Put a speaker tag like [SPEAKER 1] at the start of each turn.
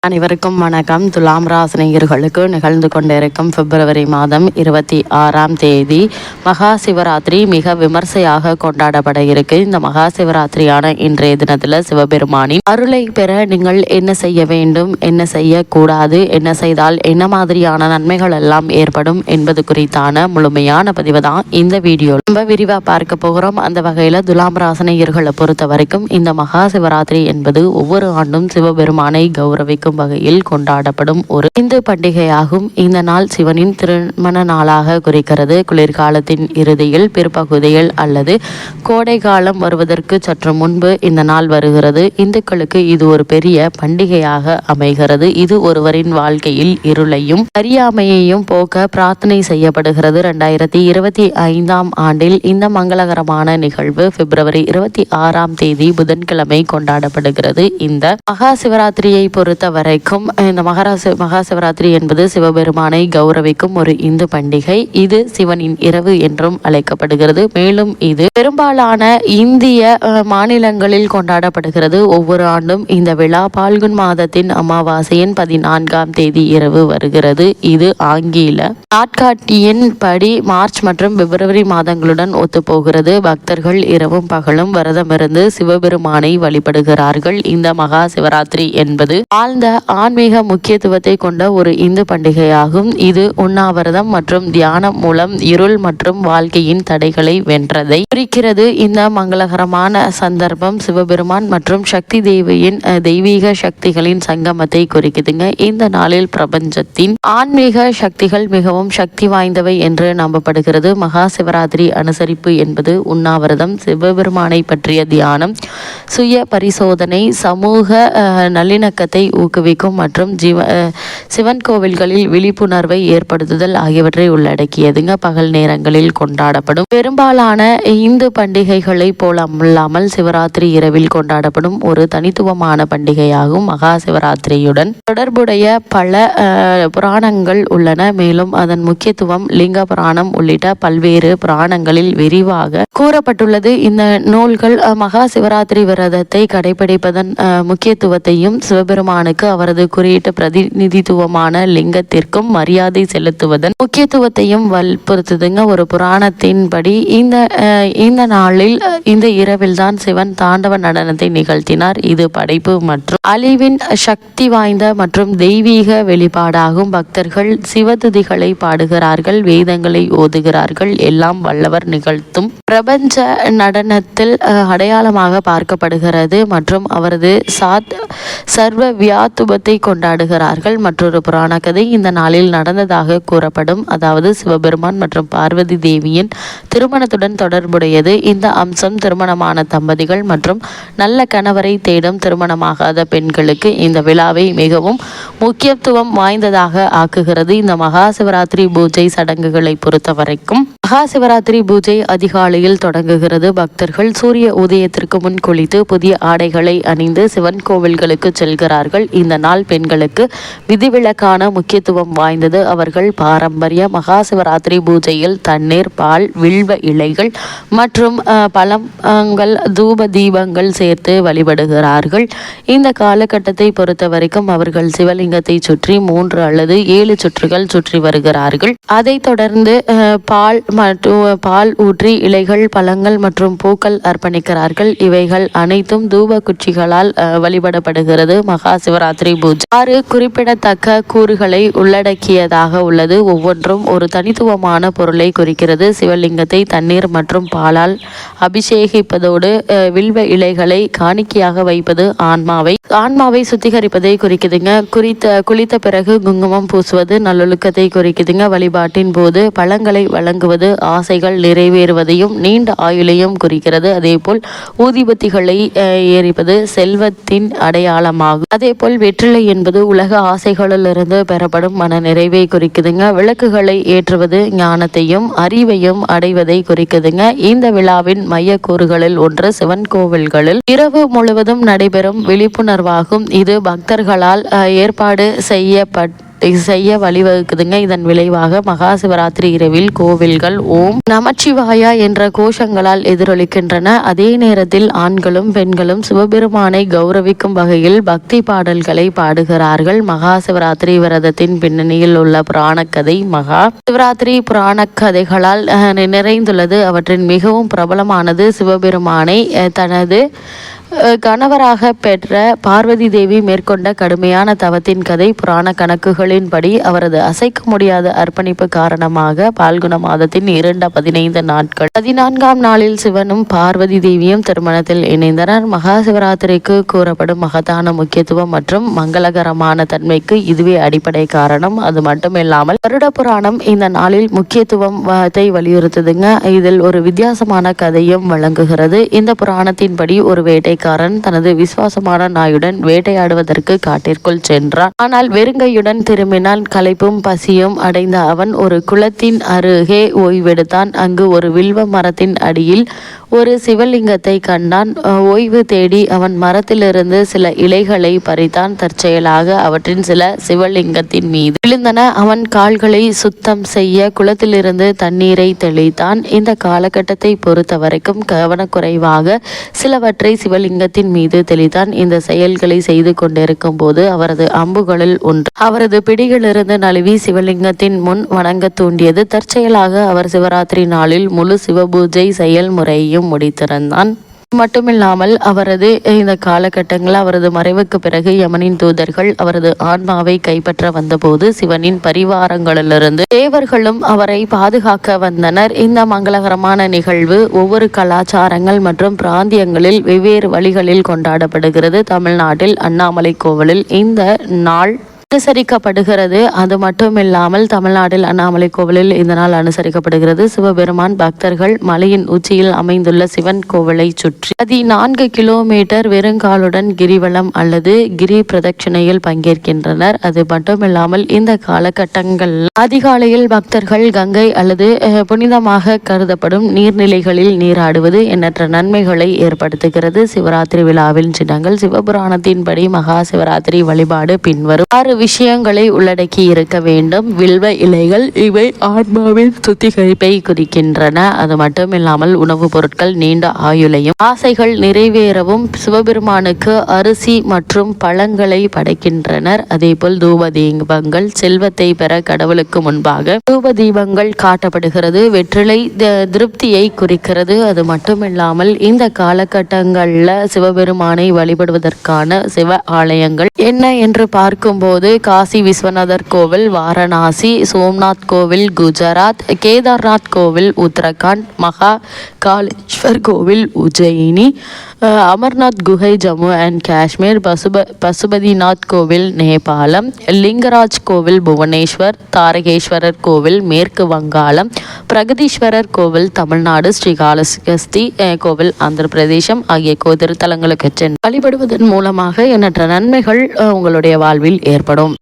[SPEAKER 1] அனைவருக்கும் வணக்கம். துலாம் ராசினியர்களுக்கு நிகழ்ந்து கொண்டிருக்கும் பிப்ரவரி மாதம் 26ஆம் தேதி மகா சிவராத்திரி மிக விமர்சையாக கொண்டாடப்பட இருக்கு. இந்த மகா சிவராத்திரியான இன்றைய தினத்தில் சிவபெருமானின் அருளை பெற நீங்கள் என்ன செய்ய வேண்டும், என்ன செய்யக்கூடாது, என்ன செய்தால் என்ன மாதிரியான நன்மைகள் எல்லாம் ஏற்படும் என்பது குறித்தான முழுமையான பதிவு தான் இந்த வீடியோ ரொம்ப விரிவா பார்க்க போகிறோம். அந்த வகையில் துலாம் ராசினியர்களை பொறுத்த வரைக்கும் இந்த மகா சிவராத்திரி என்பது ஒவ்வொரு ஆண்டும் சிவபெருமானை கௌரவிக்கும் வகையில் கொண்டாடப்படும் ஒரு இந்து பண்டிகையாகும். இந்த நாள் சிவனின் திருமண நாளாக குறிக்கிறது. குளிர்காலத்தின் இறுதியில், பிற்பகுதியில் அல்லது கோடை காலம் வருவதற்கு சற்று முன்பு இந்த நாள் வருகிறது. இந்துக்களுக்கு இது ஒரு பெரிய பண்டிகையாக அமைகிறது. இது ஒருவரின் வாழ்க்கையில் இருளையும் அறியாமையையும் போக்க பிரார்த்தனை செய்யப்படுகிறது. 2025ஆம் ஆண்டில் இந்த மங்களகரமான நிகழ்வு பிப்ரவரி 26ஆம் தேதி புதன்கிழமை கொண்டாடப்படுகிறது. இந்த மகா சிவராத்திரியை பொறுத்த வரைக்கும் இந்த மகா சிவராத்திரி என்பது சிவபெருமானை கௌரவிக்கும் ஒரு இந்து பண்டிகை. இது சிவனின் இரவு என்றும் அழைக்கப்படுகிறது. மேலும் இது பெரும்பாலான இந்திய மாநிலங்களில் கொண்டாடப்படுகிறது. ஒவ்வொரு ஆண்டும் இந்த விழா பால்குன் மாதத்தின் அமாவாசையின் 14ஆம் தேதி இரவு வருகிறது. இது ஆங்கில நாட்காட்டியின் படி மார்ச் மற்றும் பிப்ரவரி மாதங்களுடன் ஒத்துப்போகிறது. பக்தர்கள் இரவும் பகலும் விரதமிருந்து சிவபெருமானை வழிபடுகிறார்கள். இந்த மகா சிவராத்திரி என்பது ஆழ்ந்த ஆன்மீக முக்கியத்துவத்தை கொண்ட ஒரு இந்து பண்டிகையாகும். இது உண்ணாவிரதம் மற்றும் தியானம் மூலம் இருள் மற்றும் வாழ்க்கையின் தடைகளை வென்றதை குறிக்கிறது. இந்த மங்களகரமான சந்தர்ப்பம் சிவபெருமான் மற்றும் சக்தி தேவியின் தெய்வீக சக்திகளின் சங்கமத்தை குறிக்குதுங்க. இந்த நாளில் பிரபஞ்சத்தின் ஆன்மீக சக்திகள் மிகவும் சக்தி வாய்ந்தவை என்று நம்பப்படுகிறது. மகா சிவராத்திரி அனுசரிப்பு என்பது உண்ணாவிரதம், சிவபெருமானை பற்றிய தியானம், சுய பரிசோதனை, சமூக நல்லிணக்கத்தை ஊக்குவிக்கும் மற்றும் சிவன் கோவில்களில் விழிப்புணர்வை ஏற்படுத்துதல் ஆகியவற்றை உள்ளடக்கியதுங்க. பகல் நேரங்களில் கொண்டாடப்படும் பெரும்பாலான இந்து பண்டிகைகளை போலல்லாமல் சிவராத்திரி இரவில் கொண்டாடப்படும் ஒரு தனித்துவமான பண்டிகையாகும். மகா சிவராத்திரியுடன் தொடர்புடைய பல புராணங்கள் உள்ளன. மேலும் அதன் முக்கியத்துவம் லிங்க புராணம் உள்ளிட்ட பல்வேறு புராணங்களில் விரிவாக கூறப்பட்டுள்ளது. இந்த நூல்கள் மகா சிவராத்திரி விரதத்தை கடைபிடிப்பதன் முக்கியத்துவத்தையும் சிவபெருமானுக்கு அவரது குறியீட்டு பிரதிநிதித்துவமான லிங்கத்திற்கும் மரியாதை செலுத்துவதன் முக்கியத்துவத்தையும் வற்புறுத்துதுங்க. ஒரு புராணத்தின்படி இந்த நாளில் இந்த இரவில் தான் சிவன் தாண்டவ நடனத்தை நிகழ்த்தினார். இது படைப்பு மற்றும் அழிவின் சக்தி வாய்ந்த மற்றும் தெய்வீக வெளிப்பாடாகும். பக்தர்கள் சிவதுதிகளை பாடுகிறார்கள், வேதங்களை ஓதுகிறார்கள். எல்லாம் வல்லவர் நிகழ்த்தும் பிரபஞ்ச நடனத்தில் அடையாளமாக பார்க்கப்படுகிறது மற்றும் அவரது சர்வ வியாத்துபத்தை கொண்டாடுகிறார்கள். மற்றொரு புராண கதை இந்த நாளில் நடந்ததாக கூறப்படும். அதாவது சிவபெருமான் மற்றும் பார்வதி தேவியின் திருமணத்துடன் தொடர்புடையது. இந்த அம்சம் திருமணமான தம்பதிகள் மற்றும் நல்ல கணவரை தேடும் திருமணமாகாத பெண்களுக்கு இந்த விழாவை மிகவும் முக்கியத்துவம் வாய்ந்ததாக ஆக்குகிறது. இந்த மகா சிவராத்திரி பூஜை சடங்குகளை பொறுத்த வரைக்கும் மகா சிவராத்திரி பூஜை அதிகாலையில் தொடங்குகிறது. பக்தர்கள் சூரிய உதயத்திற்கு முன் குளித்து புதிய ஆடைகளை அணிந்து சிவன் கோவில்களுக்கு செல்கிறார்கள். இந்த நாள் பெண்களுக்கு விதிவிலக்கான முக்கியத்துவம் வாய்ந்தது. அவர்கள் பாரம்பரிய மகா சிவராத்திரி பூஜையில் தண்ணீர், பால், வில்வ இலைகள் மற்றும் பழங்கள், தூப தீபங்கள் சேர்த்து வழிபடுகிறார்கள். இந்த காலகட்டத்தை பொறுத்த வரைக்கும் அவர்கள் சிவலிங்கத்தை சுற்றி 3 அல்லது 7 சுற்றுகள் சுற்றி வருகிறார்கள். அதைத் தொடர்ந்து பால் ஊற்றி இலைகள், பழங்கள் மற்றும் பூக்கள் அர்ப்பணிக்கிறார்கள். இவைகள் அனைத்தும் தூப குச்சிகளால் வழிபடப்படுகிறது. மகா சிவராத்திரி பூஜை 6 குறிப்பிடத்தக்க கூறுகளை உள்ளடக்கியதாக உள்ளது. ஒவ்வொன்றும் ஒரு தனித்துவமான பொருளை குறிக்கிறது. சிவலிங்கத்தை தண்ணீர் மற்றும் பாலால் அபிஷேகிப்பதோடு வில்வ இலைகளை காணிக்கையாக வைப்பது ஆன்மாவை சுத்திகரிப்பதை குறிக்குதுங்க. குளித்த பிறகு குங்குமம் பூசுவது நல்லொழுக்கத்தை குறிக்குதுங்க. வழிபாட்டின் போது பழங்களை வழங்குவது ஆசைகள் நிறைவேறுவதையும் நீண்ட ஆயுளையும் குறிக்கிறது. அதேபோல் ஊதிபத்திகளை எரிப்பது செல்வத்தின் அடையாளமாகும். அதேபோல் வெற்றிலை என்பது உலக ஆசைகளிலிருந்து பெறப்படும் மன நிறைவை குறிக்குதுங்க. விளக்குகளை ஏற்றுவது ஞானத்தையும் அறிவையும் அடைவதை குறிக்குதுங்க. இந்த விழாவின் மைய கூறுகளில் ஒன்று சிவன் கோவில்களில் இரவு முழுவதும் நடைபெறும் விழிப்புணர்வாகும். இது பக்தர்களால் ஏற்பாடு செய்ய வழிவகுக்குதுங்க. இதன் விளைவாக மகா சிவராத்திரி இரவில் கோவில்கள் ஓம் நமச்சிவாயா என்ற கோஷங்களால் எதிரொலிக்கின்றன. அதே நேரத்தில் ஆண்களும் பெண்களும் சிவபெருமானை கௌரவிக்கும் வகையில் பக்தி பாடல்களை பாடுகிறார்கள். மகா சிவராத்திரி விரதத்தின் பின்னணியில் உள்ள புராணக்கதை மகா சிவராத்திரி புராணக்கதைகளால் நிறைந்துள்ளது. அவற்றின் மிகவும் பிரபலமானது சிவபெருமானை தனது கணவராக பெற்ற பார்வதி தேவி மேற்கொண்ட கடுமையான தவத்தின் கதை. புராண கணக்குகளின்படி அவரது அசைக்க முடியாத அர்ப்பணிப்பு காரணமாக பால்குண மாதத்தின் 15 நாட்கள் 14ஆம் நாளில் சிவனும் பார்வதி தேவியும் திருமணத்தில் இணைந்தனர். மகா சிவராத்திரிக்கு கூறப்படும் மகத்தான முக்கியத்துவம் மற்றும் மங்களகரமான தன்மைக்கு இதுவே அடிப்படை காரணம். அது மட்டுமில்லாமல் வருட புராணம் இந்த நாளில் முக்கியத்துவத்தை வலியுறுத்துதுங்க. இதில் ஒரு வித்தியாசமான கதையும் வழங்குகிறது. இந்த புராணத்தின்படி ஒரு வேட்டை தனது விசுவாசமான நாயுடன் வேட்டையாடுவதற்கு காட்டிற்குள் சென்றான். ஆனால் வெறுங்கையுடன் திரும்பினால் களைப்பும் பசியும் அடைந்த அவன் ஒரு குளத்தின் அருகே ஓய்வெடுத்தான். அங்கு ஒரு வில்வ மரத்தின் அடியில் ஒரு சிவலிங்கத்தை கண்டான். ஓய்வு தேடி அவன் மரத்திலிருந்து சில இலைகளை பறித்தான். தற்செயலாக அவற்றின் சில சிவலிங்கத்தின் மீது விழுந்தன. அவன் கால்களை சுத்தம் செய்ய குளத்திலிருந்து தண்ணீரை தெளித்தான். இந்த காலகட்டத்தை பொறுத்த வரைக்கும் கவனக்குறைவாக சிலவற்றை சிவலிங்கத்தின் மீது தெளித்தான். இந்த செயல்களை செய்து கொண்டிருக்கும் போது அவரது அம்புகளில் ஒன்று அவரது பிடியிலிருந்து நழுவி சிவலிங்கத்தின் முன் வணங்க தூண்டியது. தற்செயலாக அவர் சிவராத்திரி நாளில் முழு சிவபூஜை செயல்முறையும் முடித்திருந்தான். மட்டுமில்லாமல் அவரது இந்த காலகட்டங்களில் அவரது மறைவுக்கு பிறகு யமனின் தூதர்கள் அவரது ஆன்மாவை கைப்பற்ற வந்தபோது சிவனின் பரிவாரங்களிலிருந்து தேவர்களும் அவரை பாதுகாக்க வந்தனர். இந்த மங்களகரமான நிகழ்வு ஒவ்வொரு கலாச்சாரங்கள் மற்றும் பிராந்தியங்களில் வெவ்வேறு வழிகளில் கொண்டாடப்படுகிறது. தமிழ்நாட்டில் அண்ணாமலை கோவிலில் இந்த நாள் அனுசரிக்கப்படுகிறது. அது மட்டும் இல்லாமல் தமிழ்நாட்டில் அண்ணாமலை கோவிலில் இந்த நாள் அனுசரிக்கப்படுகிறது. சிவபெருமான் பக்தர்கள் மலையின் உச்சியில் அமைந்துள்ள சிவன் கோவிலை சுற்றி 14 கிலோமீட்டர் வெறுங்காலுடன் கிரிவலம் அல்லது கிரி பிரதட்சணையில் பங்கேற்கின்றனர். அது மட்டுமில்லாமல் இந்த காலகட்டங்கள் அதிகாலையில் பக்தர்கள் கங்கை அல்லது புனிதமாக கருதப்படும் நீர்நிலைகளில் நீராடுவது எண்ணற்ற நன்மைகளை ஏற்படுத்துகிறது. சிவராத்திரி விழாவின் சின்னங்கள் சிவபுராணத்தின்படி மகா சிவராத்திரி வழிபாடு பின்வரும் 6 விஷயங்களை உள்ளடக்கி இருக்க வேண்டும். வில்வ இலைகள் இவை ஆன்மாவின் சுத்திகரிப்பை குறிக்கின்றன. அது மட்டும் இல்லாமல் உணவுப் பொருட்கள் நீண்ட ஆயுளையும் ஆசைகள் நிறைவேறவும் சிவபெருமானுக்கு அரிசி மற்றும் பழங்களை படைக்கின்றனர். அதேபோல் தூப தீபங்கள் செல்வத்தை பெற கடவுளுக்கு முன்பாக தூப தீபங்கள் காட்டப்படுகிறது. வெற்றிலை திருப்தியை குறிக்கிறது. அது மட்டுமில்லாமல் இந்த காலகட்டங்களில் சிவபெருமானை வழிபடுவதற்கான சிவ ஆலயங்கள் என்ன என்று பார்க்கும்போது காசி விஸ்வநாதர் கோவில் வாரணாசி, சோம்நாத் கோவில் குஜராத், கேதார்நாத் கோவில் உத்தரகாண்ட், மகா காளேஸ்வர் கோவில் உஜ்ஜயினி, அமர்நாத் குகை ஜம்மு அண்ட் காஷ்மீர், பசுபதிநாத் கோவில் நேபாளம், லிங்கராஜ் கோவில் புவனேஸ்வர், தாரகேஸ்வரர் கோவில் மேற்கு வங்காளம், பிரகதீஸ்வரர் கோவில் தமிழ்நாடு, ஸ்ரீகாளஹஸ்தி கோவில் ஆந்திர பிரதேசம் ஆகிய திருத்தலங்களுக்கு சென்று வழிபடுவதன் மூலமாக எண்ணற்ற நன்மைகள் உங்களுடைய வாழ்வில் ஏற்படும்.